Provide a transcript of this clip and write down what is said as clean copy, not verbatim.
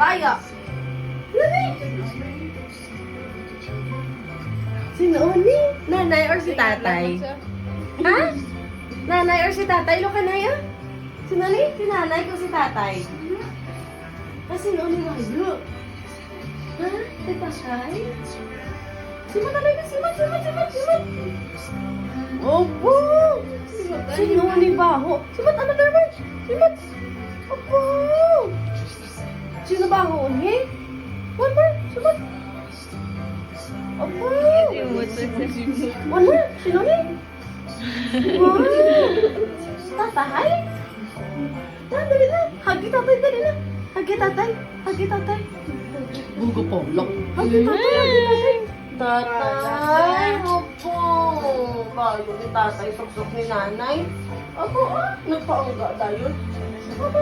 Daya. Nani? Sino ni? Nanay or si tatay? Ha? Nanay or si tatay? Lo ka na yan? Si nanay? Si nanay ko si tatay? Sino ni Mayo? Ha? Si tatay? Simat tatay ka? Simat! Opo! Sino ni Baho? Simat ano naman? Simat! Opo! Sino Baho ni? One more! Simat! Opo! One more! Sino ni? Wow! Tatay? Dali na! Hagi tatay, dali na! Hagi tatay! Bugo po, lock! Hagi tatay! Tatay! Opo! Bayo ni tatay, suksok ni nanay. Opo, nagpaangga dayon. Opo,